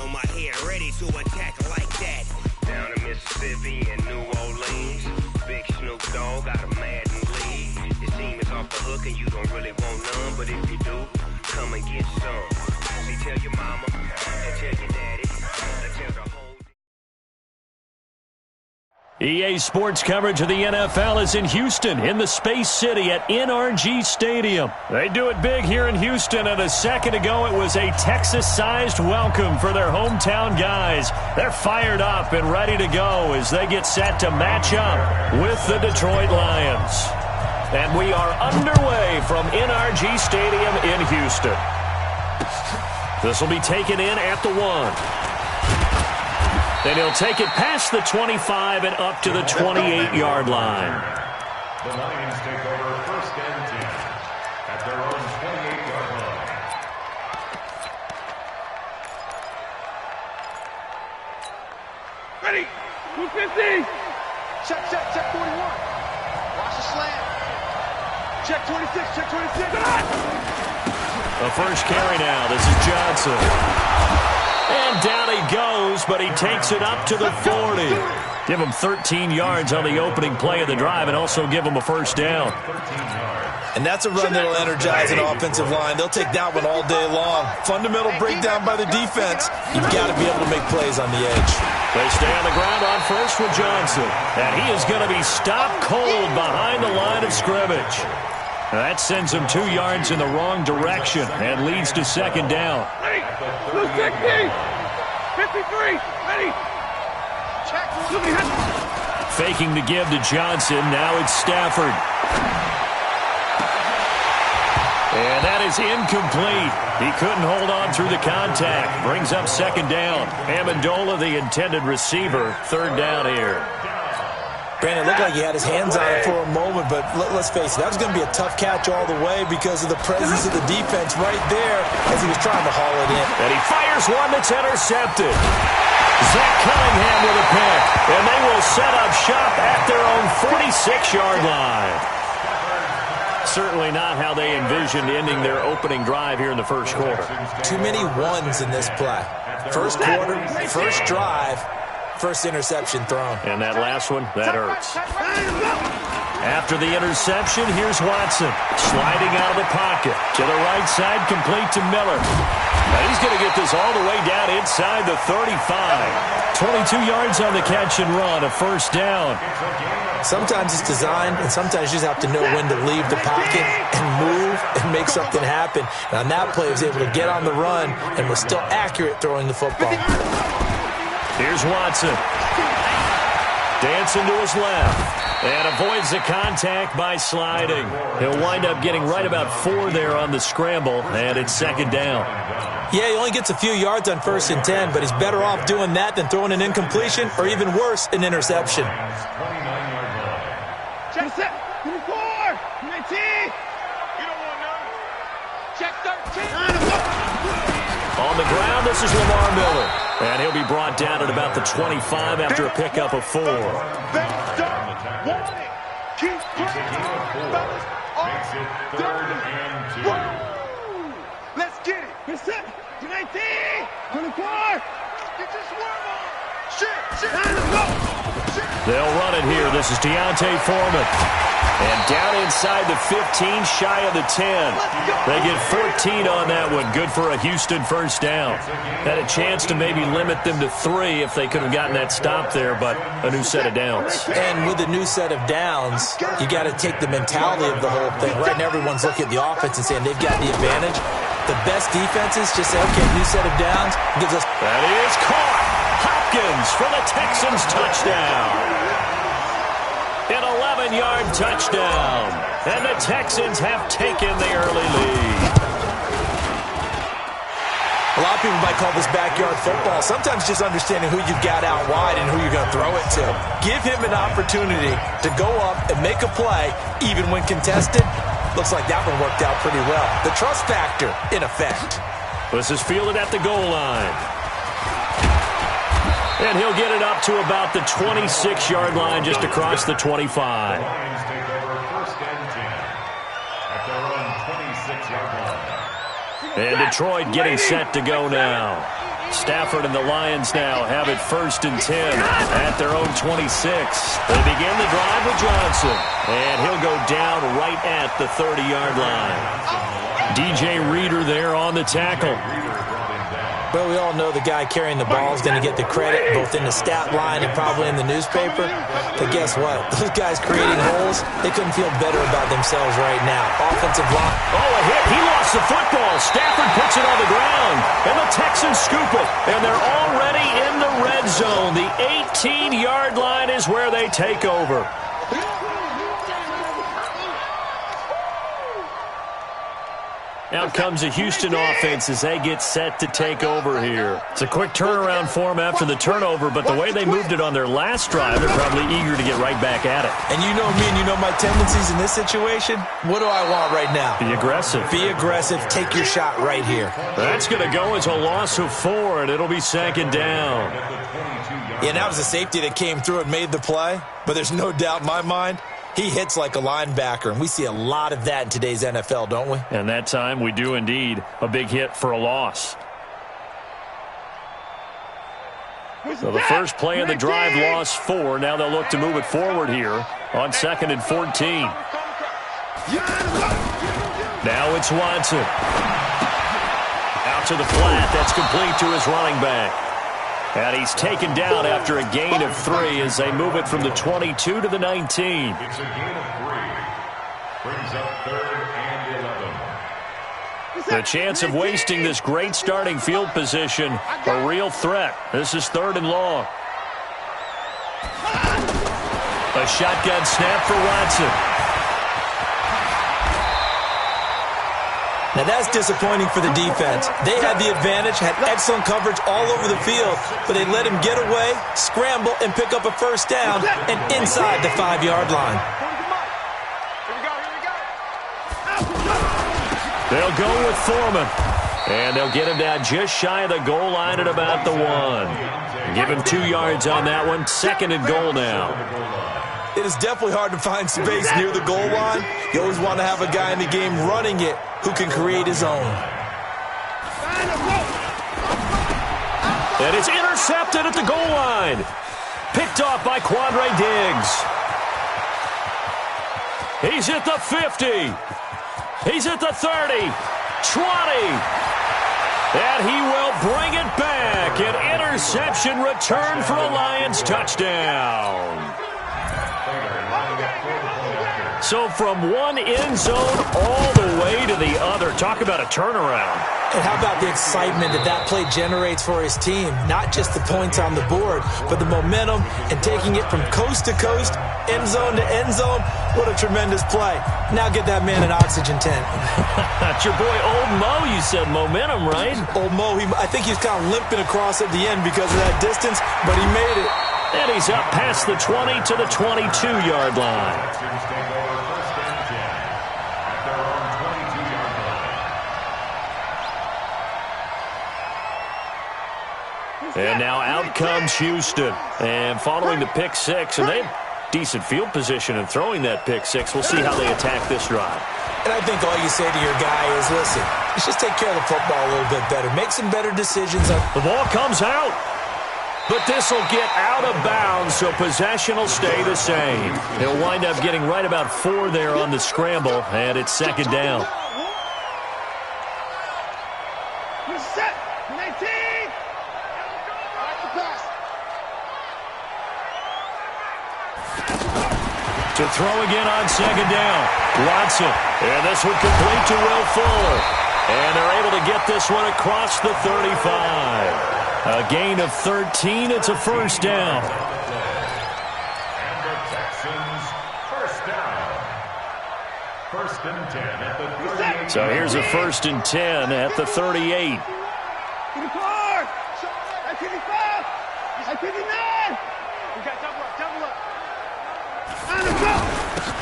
on my head, ready to attack like that. Down in Mississippi and New Orleans, Big Snoop Dogg got a mad in league. His team is off the hook and you don't really want none, but if you do, come and get some. See, tell your mama and tell your daddy and tell the whole... EA Sports coverage of the NFL is in Houston, in the Space City at NRG Stadium. They do it big here in Houston, and a second ago it was a Texas-sized welcome for their hometown guys. They're fired up and ready to go as they get set to match up with the Detroit Lions. And we are underway from NRG Stadium in Houston. This will be taken in at the 1. Then he'll take it past the 25 and up to the 28-yard line. The Lions take over 1st and 10 at their own 28-yard line. Ready? 250. Check 41. Watch the slant. Check 26. Check 26. The first carry now. This is Johnson. And down he goes, but he takes it up to the 40. Give him 13 yards on the opening play of the drive and also give him a first down. And that's a run that will energize an offensive line. They'll take that one all day long. Fundamental breakdown by the defense. You've got to be able to make plays on the edge. They stay on the ground on first with Johnson. And he is going to be stopped cold behind the line of scrimmage. That sends him 2 yards in the wrong direction and leads to second down. Ready? 260. 53. Ready? Check. Faking the give to Johnson. Now it's Stafford. And that is incomplete. He couldn't hold on through the contact. Brings up second down. Amendola, the intended receiver. Third down here. Brandon, it looked like he had his hands on it for a moment, but let's face it, that was going to be a tough catch all the way because of the presence of the defense right there as he was trying to haul it in. And he fires one that's intercepted. Zach Cunningham with a pick, and they will set up shop at their own 46-yard line. Certainly not how they envisioned ending their opening drive here in the first quarter. Too many ones in this play. First quarter, first drive, first interception thrown. And that last one, that hurts. After the interception, here's Watson. Sliding out of the pocket. To the right side, complete to Miller. Now he's going to get this all the way down inside the 35. 22 yards on the catch and run, a first down. Sometimes it's designed, and sometimes you just have to know when to leave the pocket and move and make something happen. And on that play, he was able to get on the run and was still accurate throwing the football. Here's Watson. Dancing to his left. And avoids the contact by sliding. He'll wind up getting right about 4 there on the scramble, and it's second down. Yeah, he only gets a few yards on 1st and 10, but he's better off doing that than throwing an incompletion or even worse, an interception. Check set. 24. 19. You don't want none. Check 13. On the ground, this is Lamar Miller. And he'll be brought down at about the 25 after a pickup of 4. Keep playing. Let's get it. Let's set. 19. 24. Get your swerve on. Shit. Let's go. They'll run it here. This is Deontay Foreman. And down inside the 15, shy of the 10. They get 14 on that one. Good for a Houston first down. Had a chance to maybe limit them to 3 if they could have gotten that stop there, but a new set of downs. And with a new set of downs, you got to take the mentality of the whole thing. Right now, everyone's looking at the offense and saying they've got the advantage. The best defenses just say, okay, new set of downs gives us... That is caught. Hopkins for the Texans touchdown. An 11-yard touchdown. And the Texans have taken the early lead. A lot of people might call this backyard football. Sometimes just understanding who you've got out wide and who you're going to throw it to. Give him an opportunity to go up and make a play, even when contested. Looks like that one worked out pretty well. The trust factor, in effect. This is fielded at the goal line. And he'll get it up to about the 26-yard line, just across the 25. Lions take over 1st and 10 at their own 26-yard line. And Detroit getting set to go now. Stafford and the Lions now have it 1st and 10 at their own 26. They begin the drive with Johnson, and he'll go down right at the 30-yard line. DJ Reader there on the tackle. Well, we all know the guy carrying the ball is going to get the credit both in the stat line and probably in the newspaper. But guess what? Those guys creating holes, they couldn't feel better about themselves right now. Offensive line. Oh, a hit. He lost the football. Stafford puts it on the ground. And the Texans scoop it. And they're already in the red zone. The 18-yard line is where they take over. Out comes a Houston offense as they get set to take over here. It's a quick turnaround for them after the turnover, but the way they moved it on their last drive, they're probably eager to get right back at it. And you know me and you know my tendencies in this situation. What do I want right now? Be aggressive. Be aggressive. Take your shot right here. That's going to go as a loss of 4, and it'll be 2nd down. Yeah, that was a safety that came through and made the play, but there's no doubt in my mind, he hits like a linebacker, and we see a lot of that in today's NFL, don't we? And that time we do indeed. A big hit for a loss. So the first play of the drive lost 4. Now they'll look to move it forward here on 2nd and 14. Now it's Watson. Out to the flat. That's complete to his running back. And he's taken down after a gain of 3 as they move it from the 22 to the 19. It's a gain of 3. Brings up 3rd and 11. The chance of wasting this great starting field position, a real threat. This is 3rd and long. A shotgun snap for Watson. Now that's disappointing for the defense. They had the advantage, had excellent coverage all over the field, but they let him get away, scramble, and pick up a 1st down and inside the 5-yard line. They'll go with Foreman, and they'll get him down just shy of the goal line at about the 1. Give him 2 yards on that one. 2nd and goal now. It is definitely hard to find space near the goal line. You always want to have a guy in the game running it who can create his own. And it's intercepted at the goal line. Picked off by Quandre Diggs. He's at the 50. He's at the 30. 20. And he will bring it back. An interception return for a Lions touchdown. So from one end zone all the way to the other. Talk about a turnaround. And how about the excitement that play generates for his team? Not just the points on the board, but the momentum and taking it from coast to coast, end zone to end zone. What a tremendous play. Now get that man an oxygen tent. That's your boy Old Mo. You said momentum, right? Old Mo, I think he's kind of limping across at the end because of that distance, but he made it. And he's up past the 20 to the 22-yard line. And now out comes Houston. And following the pick 6, and they have decent field position in throwing that pick 6. We'll see how they attack this drive. And I think all you say to your guy is, listen, let's just take care of the football a little bit better. Make some better decisions. The ball comes out. But this will get out of bounds, so possession will stay the same. They'll wind up getting right about 4 there on the scramble, and it's 2nd down. Set. 19. To throw again on 2nd down. Watson. And this one complete to Will Fuller. And they're able to get this one across the 35. A gain of 13. It's a 1st down. And the Texans, 1st down. 1st and 10 at the 38. So here's a 1st and 10 at the 38. 24. 55. 59. We got double up.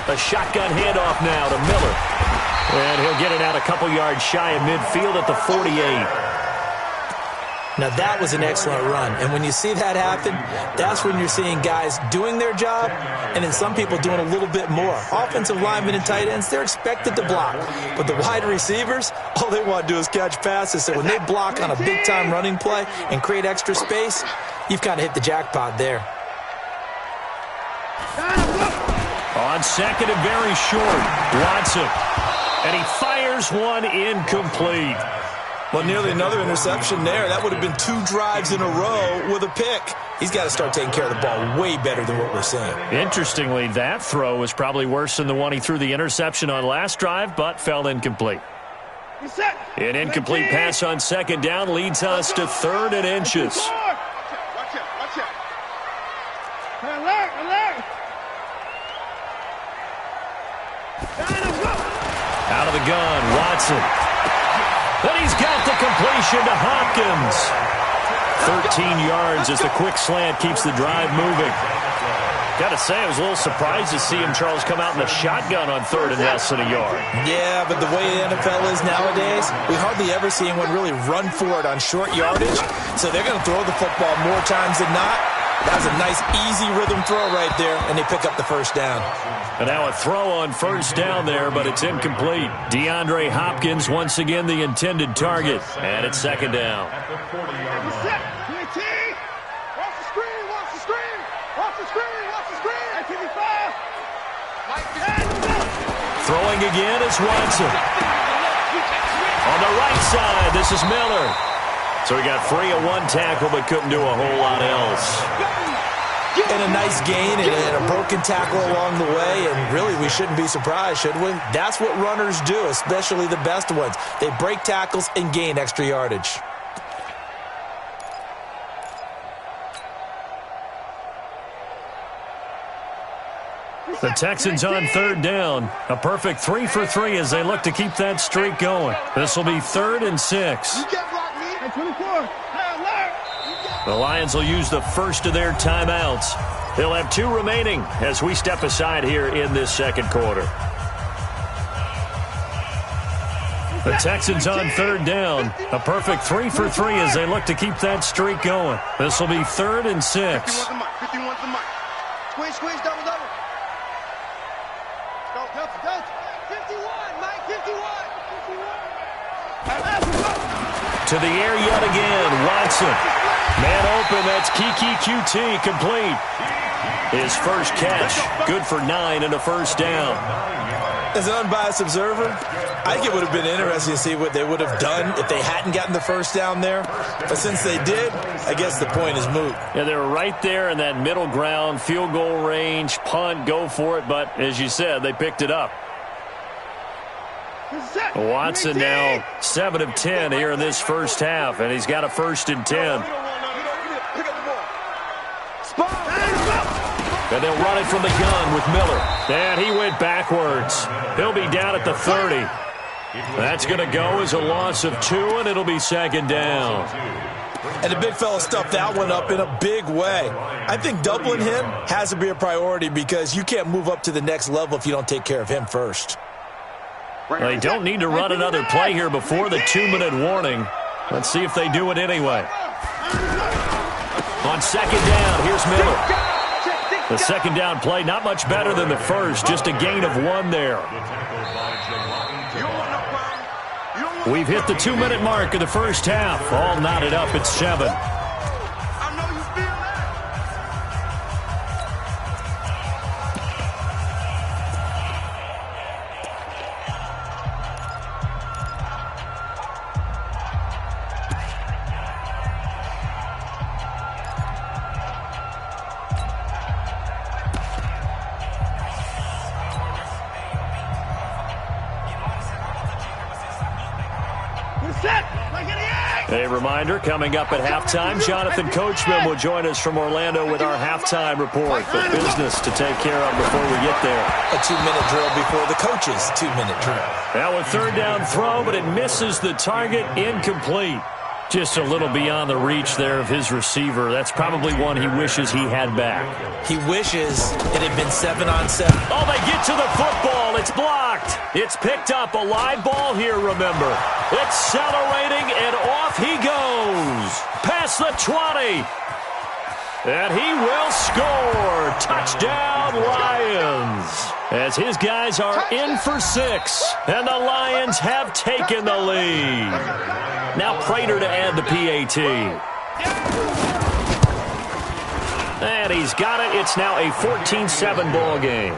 A shotgun handoff now to Miller. And he'll get it out a couple yards shy of midfield at the 48. Now, that was an excellent run. And when you see that happen, that's when you're seeing guys doing their job and then some people doing a little bit more. Offensive linemen and tight ends, they're expected to block. But the wide receivers, all they want to do is catch passes. So when they block on a big-time running play and create extra space, you've kind of hit the jackpot there. On second and very short, Watson. And he fires one incomplete. Well, nearly another interception there. That would have been 2 drives in a row with a pick. He's got to start taking care of the ball way better than what we're seeing. Interestingly, that throw was probably worse than the one he threw the interception on last drive, but fell incomplete. An incomplete pass on second down leads us to 3rd and inches. Watch it. Alert. Out of the gun, Watson. But he's got the completion to Hopkins. 13 yards as the quick slant keeps the drive moving. Got to say, I was a little surprised to see him, Charles, come out in the shotgun on 3rd and less than a yard. Yeah, but the way the NFL is nowadays, we hardly ever see anyone really run for it on short yardage. So they're going to throw the football more times than not. That was a nice, easy rhythm throw right there, and they pick up the first down. And now a throw on first down there, but it's incomplete. DeAndre Hopkins once again the intended target. And it's second down. Throwing again is Watson. On the right side, this is Miller. So he got free of one tackle, but couldn't do a whole lot else. And a nice gain and a broken tackle along the way, and really we shouldn't be surprised, should we? That's what runners do, especially the best ones. They break tackles and gain extra yardage. The Texans on 3rd down. A perfect 3 for 3 as they look to keep that streak going. This will be 3rd and 6. The Lions will use the first of their timeouts. They'll have 2 remaining as we step aside here in this second quarter. The Texans on 3rd down. A perfect 3 for 3 as they look to keep that streak going. This will be 3rd and 6. 51 to Mike. Squeeze, double. Go. 51, Mike, 51. To the air yet again, Watson. Man open, that's Kiki QT complete. His first catch, good for 9 and a first down. As an unbiased observer, I think it would have been interesting to see what they would have done if they hadn't gotten the first down there. But since they did, I guess the point is moot. Yeah, they were right there in that middle ground, field goal range, punt, go for it. But as you said, they picked it up. Watson now 7 of 10 here in this first half, and he's got a 1st and 10. And they'll run it from the gun with Miller. And he went backwards. He'll be down at the 30. That's going to go as a loss of 2, and it'll be second down. And the big fella stuffed that one up in a big way. I think doubling him has to be a priority because you can't move up to the next level if you don't take care of him first. They don't need to run another play here before the 2-minute warning. Let's see if they do it anyway. On second down, here's Miller. The second down play, not much better than the first, just a gain of 1 there. We've hit the 2-minute mark of the first half. All knotted up at 7. A reminder, coming up at halftime, Jonathan Coachman will join us from Orlando with our halftime report. But business to take care of before we get there. A 2-minute drill before the coach's 2-minute drill. Now a 3rd down throw, but it misses the target, incomplete. Just a little beyond the reach there of his receiver. That's probably one he wishes he had back. He wishes it had been 7-on-7. Oh, they get to the football. It's blocked. It's picked up. A live ball here, remember. Accelerating, and off he goes. past the 20. And he will score. Touchdown, Lions. As his guys are in for 6. And the Lions have taken the lead. Now Prater to add the PAT. And he's got it. It's now a 14-7 ball game.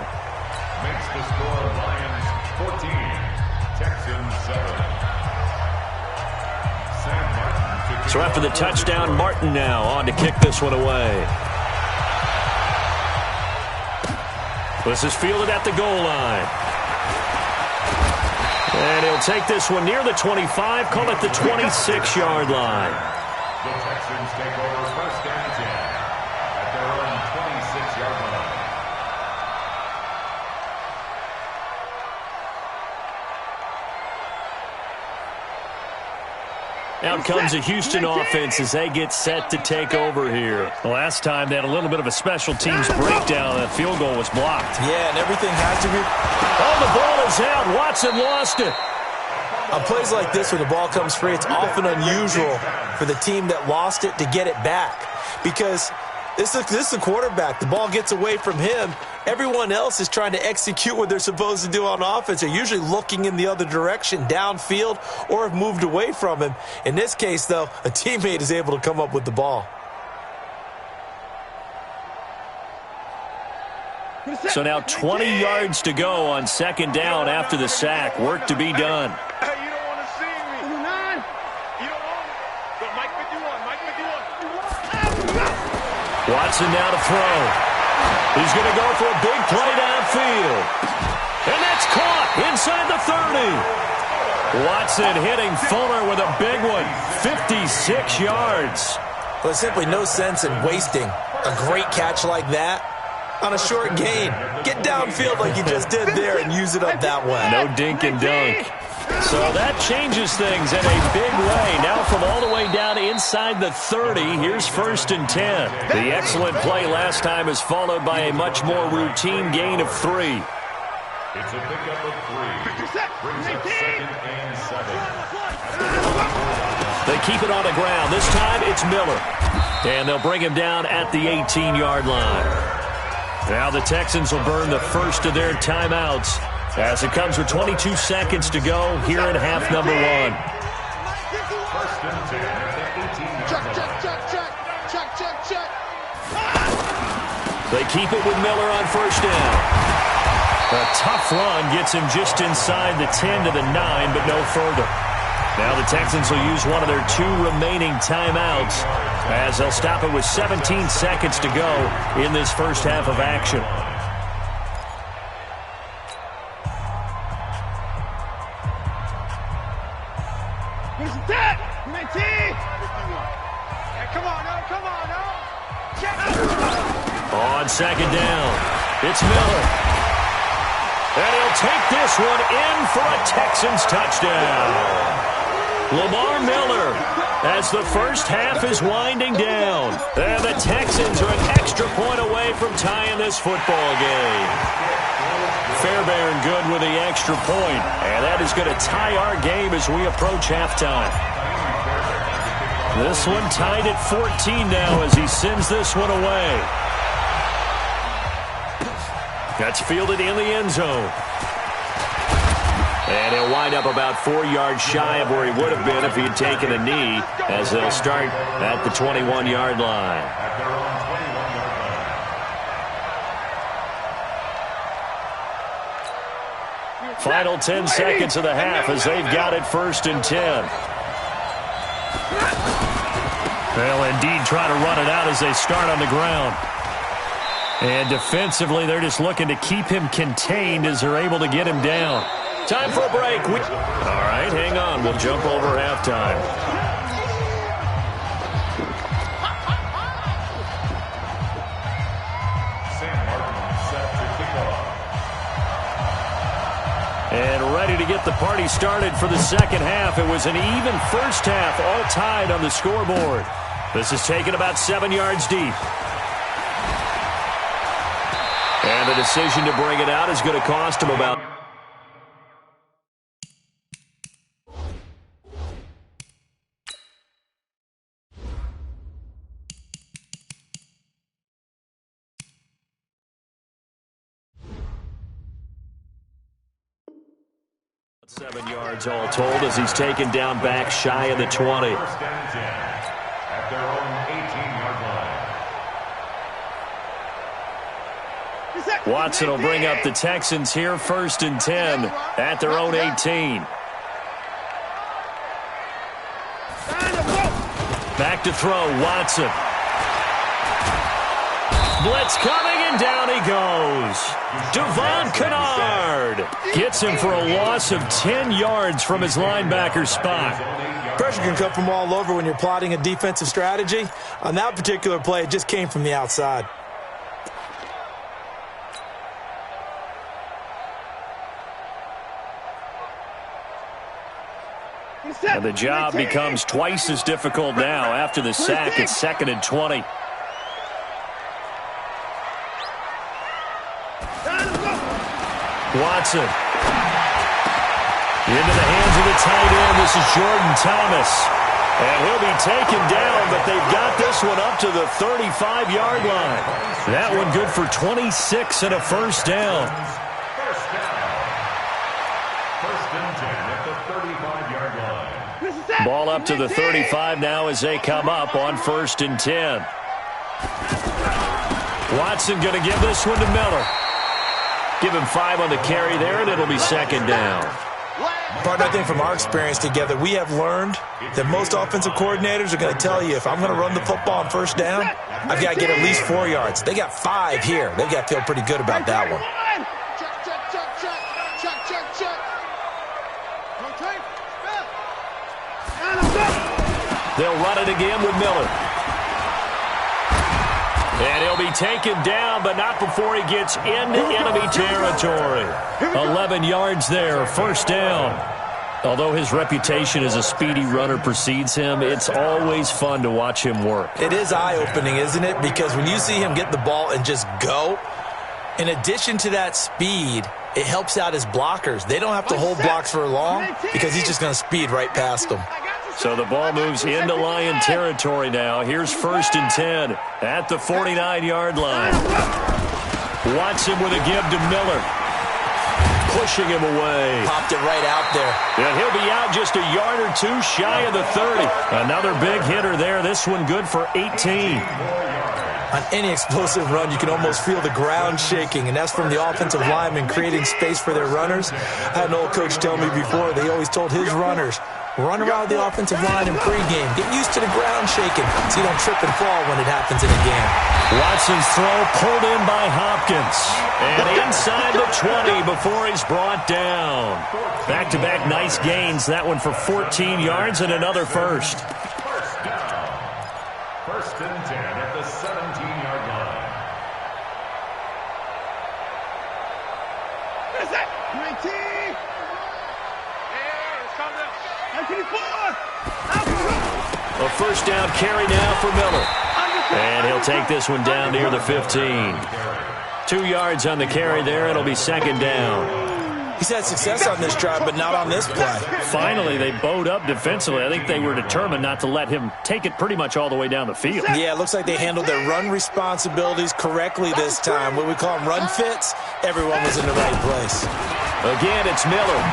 Makes the score Lions 14, Texans 7. So after the touchdown, Martin now on to kick this one away. This is fielded at the goal line. And he'll take this one near the 25, call it the 26-yard line. The Texans take over first and 10 at their own 26-yard line. Out comes the Houston offense as they get set to take over here. Last time they had a little bit of a special teams breakdown. That field goal was blocked. Yeah, and everything has to be... Oh, the ball is out. Watson lost it. On plays like this where the ball comes free, it's often unusual for the team that lost it to get it back. Because this is the quarterback. The ball gets away from him. Everyone else is trying to execute what they're supposed to do on offense. They're usually looking in the other direction, downfield, or have moved away from him. In this case, though, a teammate is able to come up with the ball. So now 20 yards to go on second down after the sack. Work to be done. Hey, you don't want to see me. Number 9. You don't want me. But Mike 51. Mike 51. Watson now to throw. He's going to go for a big play downfield. And that's caught inside the 30. Watson hitting Fuller with a big one. 56 yards. Well, there's simply no sense in wasting a great catch like that on a short gain. Get downfield like you just did there and use it up that way. No dink and dunk. So that changes things in a big way. Now from all the way down inside the 30, here's first and 10. The excellent play last time is followed by a much more routine gain of 3. It's a pickup of 3. Brings up second and 7. They keep it on the ground. This time it's Miller. And they'll bring him down at the 18-yard line. Now the Texans will burn the first of their timeouts as it comes with 22 seconds to go here in half number 1. First and 10 at the 18-yard line. They keep it with Miller on first down. A tough run gets him just inside the 10 to the 9, but no further. Now the Texans will use one of their 2 remaining timeouts as they'll stop it with 17 seconds to go in this first half of action. Where's the tap? 19. Hey, come on, no, come on, no. On second down, it's Miller. And he'll take this one in for a Texans touchdown. Lamar Miller, as the first half is winding down. And the Texans are an extra point away from tying this football game. Fairbairn good with the extra point. And that is going to tie our game as we approach halftime. This one tied at 14 now as he sends this one away. That's fielded in the end zone. And he'll wind up about 4 yards shy of where he would have been if he had taken a knee as they'll start at the 21-yard line. At their own 21-yard line. Final 10 seconds of the half as they've got it first and 10. They'll indeed try to run it out as they start on the ground. And defensively, they're just looking to keep him contained as they're able to get him down. Time for a break. All right, hang on. We'll jump over halftime. Sam Martin set to kick off. And ready to get the party started for the second half. It was an even first half, all tied on the scoreboard. This is taken about 7 yards deep. And the decision to bring it out is going to cost him about... 7 yards all told as he's taken down back shy of the 20. First and 10 at their own 18-yard line. Watson will bring up the Texans here, 1st and 10 at their own 18. Back to throw, Watson. Blitz coming, and down he goes. Devon Kennard gets him for a loss of 10 yards from his linebacker spot. Pressure can come from all over when you're plotting a defensive strategy. On that particular play, it just came from the outside. And the job becomes twice as difficult now after the sack. It's 2nd and 20. Watson. Into the hands of the tight end. This is Jordan Thomas. And he'll be taken down, but they've got this one up to the 35-yard line. That one good for 26 and a first down. First and 10 at the 35-yard line. Ball up to the 35 now as they come up on 1st and 10. Watson going to give this one to Miller. Give him 5 on the carry there, and it'll be 2nd down. Partner, I think from our experience together, we have learned that most offensive coordinators are going to tell you, if I'm going to run the football on 1st down, I've got to get at least 4 yards. They got 5 here. They've got to feel pretty good about that one. They'll run it again with Miller. And he'll be taken down, but not before he gets into enemy territory. 11 yards there, 1st down. Although his reputation as a speedy runner precedes him, it's always fun to watch him work. It is eye-opening, isn't it? Because when you see him get the ball and just go, in addition to that speed, it helps out his blockers. They don't have to hold blocks for long because he's just going to speed right past them. So the ball moves into Lion territory now. Here's 1st and 10 at the 49-yard line. Watson with a give to Miller. Pushing him away. Popped it right out there. And he'll be out just a yard or two shy of the 30. Another big hitter there. This one good for 18. On any explosive run, you can almost feel the ground shaking, and that's from the offensive linemen creating space for their runners. I had an old coach tell me before, they always told his runners, run around the offensive line in pregame. Get used to the ground shaking so you don't trip and fall when it happens in a game. Watson's throw pulled in by Hopkins. And inside the 20 before he's brought down. Back-to-back nice gains. That one for 14 yards and another first. First down. 1st and 10 at the 17-yard line. Where's that? 19. A first down carry now for Miller. And he'll take this one down near the 15. 2 yards on the carry there. It'll be 2nd down. He's had success on this drive, but not on this play. Finally, they bowed up defensively. I think they were determined not to let him take it pretty much all the way down the field. Yeah, it looks like they handled their run responsibilities correctly this time. What we call them run fits, everyone was in the right place. Again, it's Miller.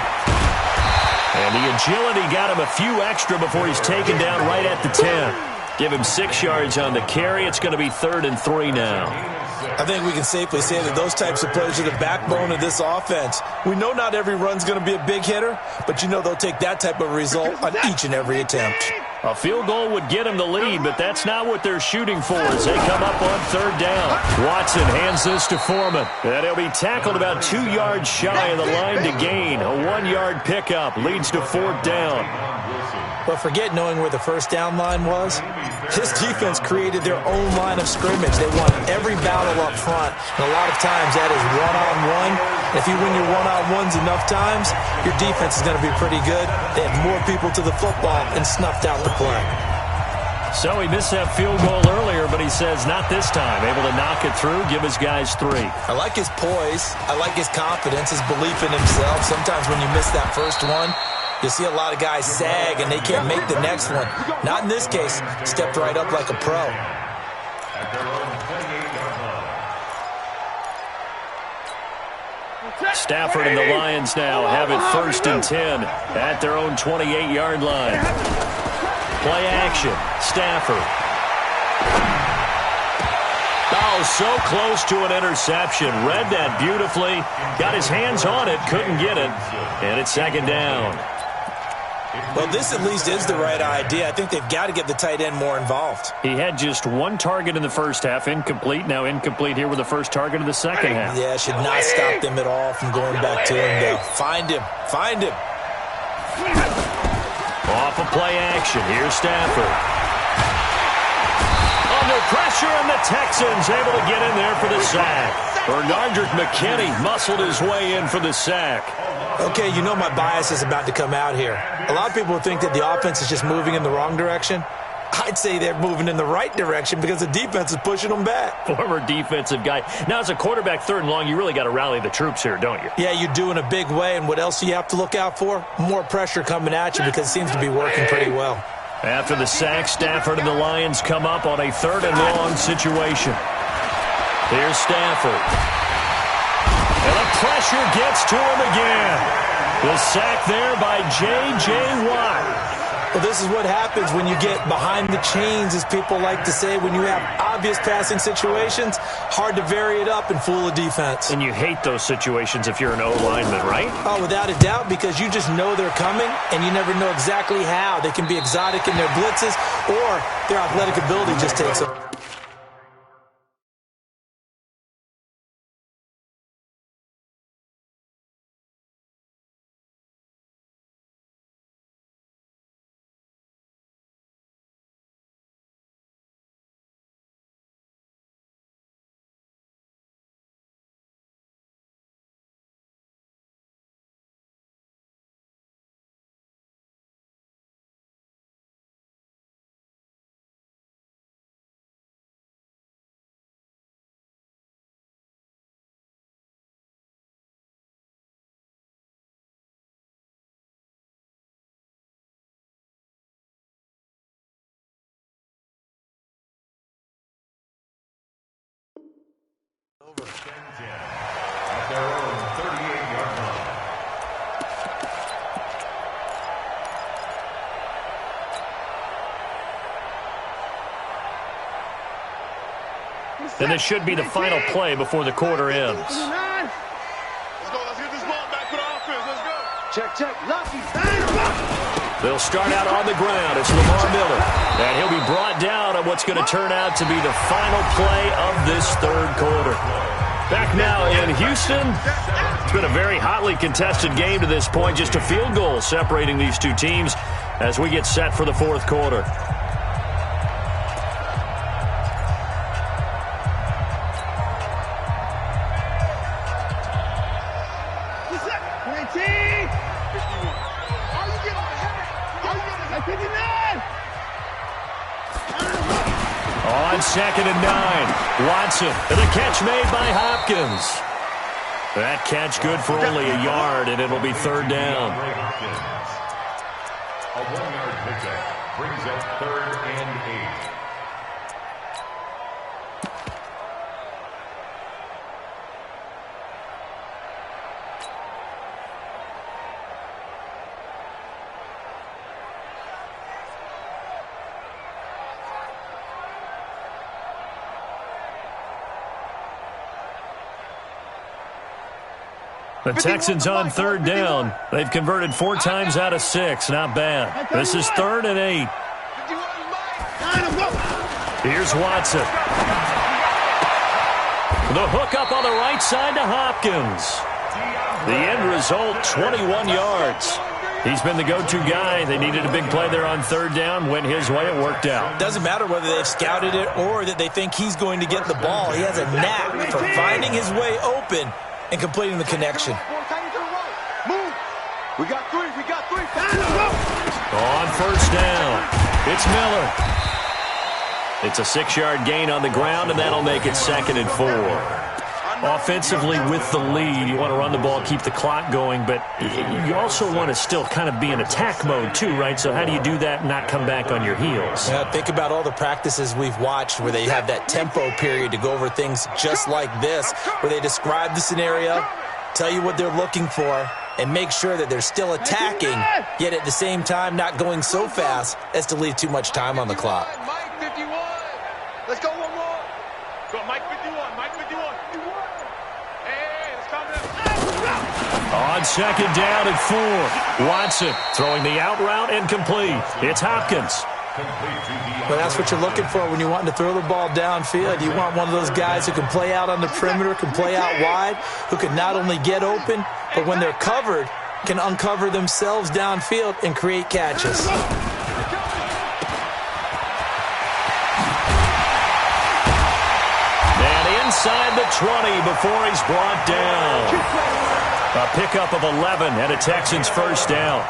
And the agility got him a few extra before he's taken down right at the 10. Give him 6 yards on the carry. It's going to be 3rd and 3 now. I think we can safely say that those types of plays are the backbone of this offense. We know not every run's going to be a big hitter, but you know they'll take that type of result on each and every attempt. A field goal would get him the lead, but that's not what they're shooting for as they come up on 3rd down. Watson hands this to Foreman, and he'll be tackled about 2 yards shy of the line to gain. A 1-yard pickup leads to 4th down. But forget knowing where the first down line was. This defense created their own line of scrimmage. They won every battle up front, and a lot of times that is one-on-one. If you win your one-on-ones enough times, your defense is going to be pretty good. They had more people to the football and snuffed out the play. So he missed that field goal earlier, but he says not this time. Able to knock it through, give his guys 3. I like his poise. I like his confidence, his belief in himself. Sometimes when you miss that first one, you see a lot of guys sag and they can't make the next one. Not in this case. Stepped right up like a pro. At their own 28-yard line. Stafford and the Lions now have it 1st and 10 at their own 28-yard line. Play action. Stafford. Oh, so close to an interception. Read that beautifully. Got his hands on it. Couldn't get it. And it's 2nd down. Well, this at least is the right idea. I think they've got to get the tight end more involved. He had just 1 target in the first half. Incomplete. Now incomplete here with the first target of the second half. Yeah, should not stop them at all from going back to him, though. Find him. Find him. Off of play action. Here's Stafford. Under pressure, and the Texans able to get in there for the sack. Bernardrick McKinney muscled his way in for the sack. Okay, you know my bias is about to come out here. A lot of people think that the offense is just moving in the wrong direction. I'd say they're moving in the right direction because the defense is pushing them back. Former defensive guy. Now, as a quarterback 3rd and long, you really got to rally the troops here, don't you? Yeah, you do in a big way. And what else do you have to look out for? More pressure coming at you because it seems to be working pretty well. After the sack, Stafford and the Lions come up on a 3rd and long situation. Here's Stafford. And the pressure gets to him again. The sack there by J.J. Watt. Well, this is what happens when you get behind the chains, as people like to say. When you have obvious passing situations, hard to vary it up and fool a defense. And you hate those situations if you're an O-lineman, right? Oh, without a doubt, because you just know they're coming, and you never know exactly how. They can be exotic in their blitzes, or their athletic ability just takes them. At their own 38-yard line. And this should be the final play before the quarter ends. Let's go. Let's get this ball back for the offense. Let's go. Check. Lucky. They'll start out on the ground. It's Lamar Miller. And he'll be brought down on what's going to turn out to be the final play of this 3rd quarter. Back now in Houston. It's been a very hotly contested game to this point. Just a field goal separating these two teams as we get set for the 4th quarter. On 2nd and 9, Watson, and the catch made by Hopkins. That catch good for only a yard, and it'll be 3rd down. A 1-yard pickup brings up 3rd and 8. The Texans on 3rd down. They've converted 4 times out of 6. Not bad. This is 3rd and 8. Here's Watson. The hook up on the right side to Hopkins. The end result, 21 yards. He's been the go-to guy. They needed a big play there on 3rd down. Went his way. It worked out. Doesn't matter whether they've scouted it or that they think he's going to get the ball. He has a knack for finding his way open and completing the connection. Move. We got 3. On 1st down, it's Miller. It's a 6-yard gain on the ground, and that'll make it 2nd and 4. Offensively with the lead, you want to run the ball, keep the clock going, but you also want to still kind of be in attack mode too, right? So how do you do that and not come back on your heels? Yeah, think about all the practices we've watched where they have that tempo period to go over things just like this, where they describe the scenario, tell you what they're looking for, and make sure that they're still attacking, yet at the same time not going so fast as to leave too much time on the clock. Mike 51. Let's go one more. Go, Mike 51. Mike 51. Hey, let's come in. On second down and 4. Watson throwing the out route incomplete. It's Hopkins. But that's what you're looking for when you're wanting to throw the ball downfield. You want one of those guys who can play out on the perimeter, can play out wide, who can not only get open, but when they're covered, can uncover themselves downfield and create catches. And inside the 20 before he's brought down. A pickup of 11 and a Texans first down.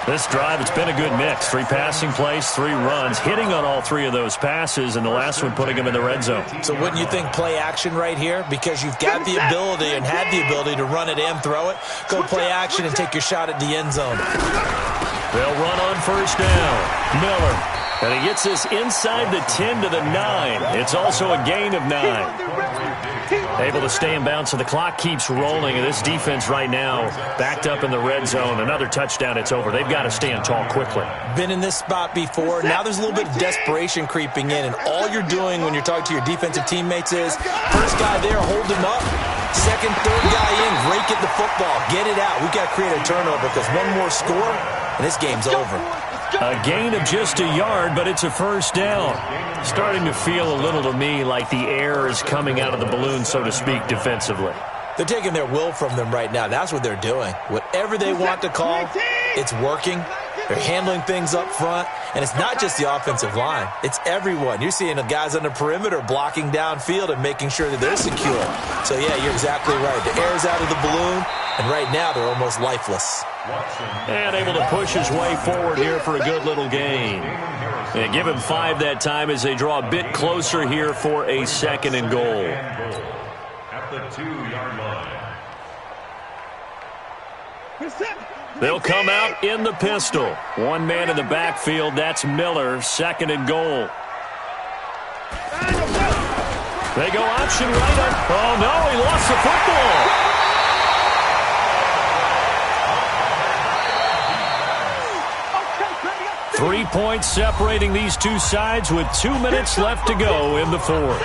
This drive, it's been a good mix. 3 passing plays, 3 runs, hitting on all 3 of those passes, and the last one putting him in the red zone. So wouldn't you think play action right here? Because you've got the ability and had the ability to run it and throw it. Go play action and take your shot at the end zone. They'll run on first down. Miller. And he gets this inside the 10 to the 9. It's also a gain of 9. Able to stay in bounds, so the clock keeps rolling, and this defense right now backed up in the red zone. Another touchdown, it's over. They've got to stand tall quickly. Been in this spot before. Now there's a little bit of desperation creeping in, and all you're doing when you're talking to your defensive teammates is first guy there, hold him up. Second, third guy in, rake at the football. Get it out. We've got to create a turnover because one more score, and this game's over. A gain of just a yard, but it's a first down. Starting to feel a little to me like the air is coming out of the balloon, so to speak, defensively. They're taking their will from them right now. That's what they're doing. Whatever they want to call, it's working. They're handling things up front, and it's not just the offensive line. It's everyone. You're seeing the guys on the perimeter blocking downfield and making sure that they're secure. So, yeah, you're exactly right. The air's out of the balloon, and right now they're almost lifeless. And able to push his way forward here for a good little gain. And give him 5 that time as they draw a bit closer here for a second and goal. At the 2-yard line. They'll come out in the pistol. One man in the backfield, that's Miller, second and goal. They go option right up. Oh, no, he lost the football. 3 points separating these two sides with 2 minutes left to go in the fourth.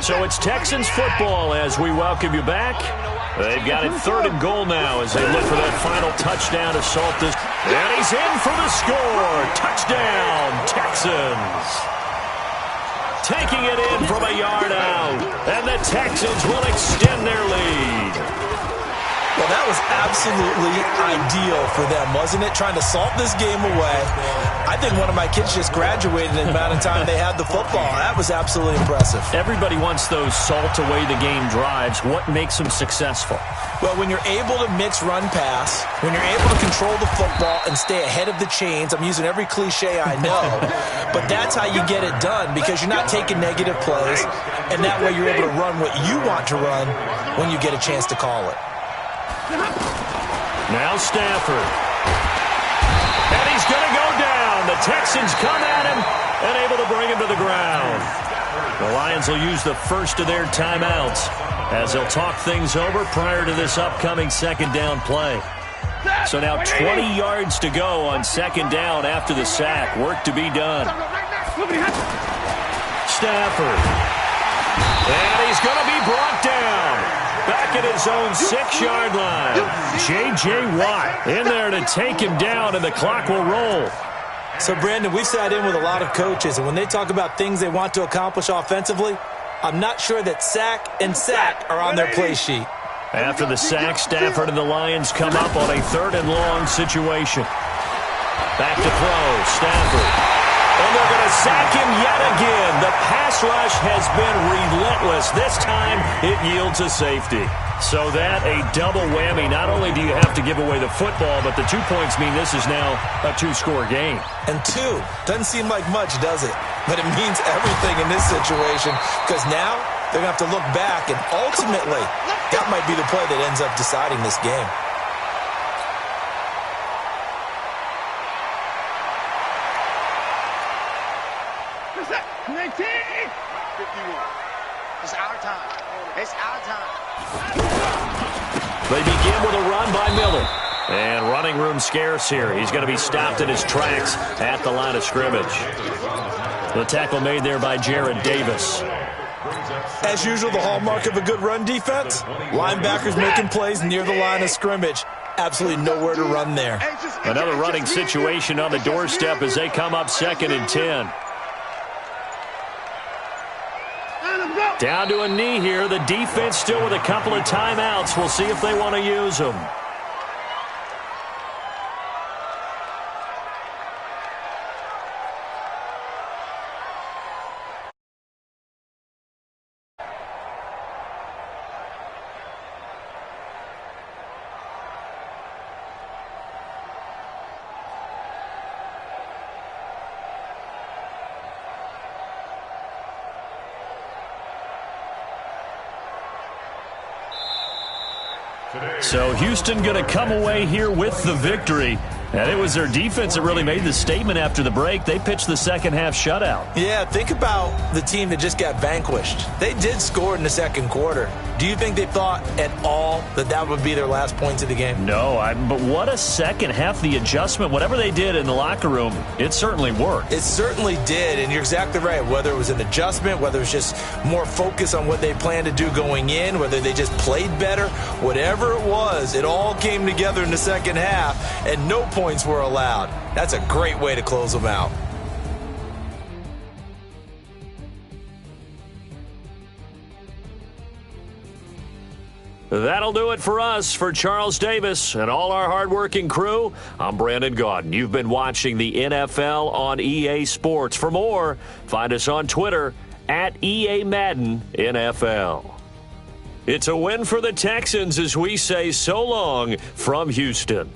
So it's Texans football as we welcome you back. They've got it 3rd and goal now as they look for that final touchdown to salt this. And he's in for the score. Touchdown, Texans. Taking it in from a yard out. And the Texans will extend their lead. Well, that was absolutely ideal for them, wasn't it? Trying to salt this game away. I think one of my kids just graduated in the amount of time they had the football. That was absolutely impressive. Everybody wants those salt away the game drives. What makes them successful? Well, when you're able to mix run pass, when you're able to control the football and stay ahead of the chains, I'm using every cliche I know, but that's how you get it done because you're not taking negative plays, and that way you're able to run what you want to run when you get a chance to call it. Now Stafford. And he's going to go down. The Texans come at him and able to bring him to the ground. The Lions will use the first of their timeouts as they'll talk things over prior to this upcoming second down play. So now 20 yards to go on second down after the sack. Work to be done. Stafford. And he's going to be brought down. Back at his own 6-yard line. J.J. Watt in there to take him down, and the clock will roll. So, Brandon, we've sat in with a lot of coaches, and when they talk about things they want to accomplish offensively, I'm not sure that sack and sack are on their play sheet. After the sack, Stafford and the Lions come up on a 3rd and long situation. Back to throw, Stafford. And they're going to sack him yet again. The pass rush has been relentless. This time, it yields a safety. So that, a double whammy. Not only do you have to give away the football, but the 2 points mean this is now a 2-score game. And 2 doesn't seem like much, does it? But it means everything in this situation because now they're going to have to look back, and ultimately, that might be the play that ends up deciding this game. It's our time. It's our time. They begin with a run by Miller. And running room scarce here. He's going to be stopped in his tracks at the line of scrimmage. The tackle made there by Jared Davis. As usual, the hallmark of a good run defense, linebackers making plays near the line of scrimmage. Absolutely nowhere to run there. Another running situation on the doorstep as they come up 2nd and 10. Down to a knee here. The defense still with a couple of timeouts. We'll see if they want to use them. So Houston going to come away here with the victory. And it was their defense that really made the statement after the break. They pitched the second-half shutout. Yeah, think about the team that just got vanquished. They did score in the second quarter. Do you think they thought at all that that would be their last points of the game? No, but what a second half. The adjustment, whatever they did in the locker room, it certainly worked. It certainly did, and you're exactly right. Whether it was an adjustment, whether it was just more focus on what they planned to do going in, whether they just played better, whatever it was, it all came together in the second half, and no points were allowed. That's a great way to close them out. That'll do it for us. For Charles Davis and all our hardworking crew, I'm Brandon Gaudin. You've been watching the NFL on EA Sports. For more, find us on Twitter at EA Madden NFL. It's a win for the Texans as we say so long from Houston.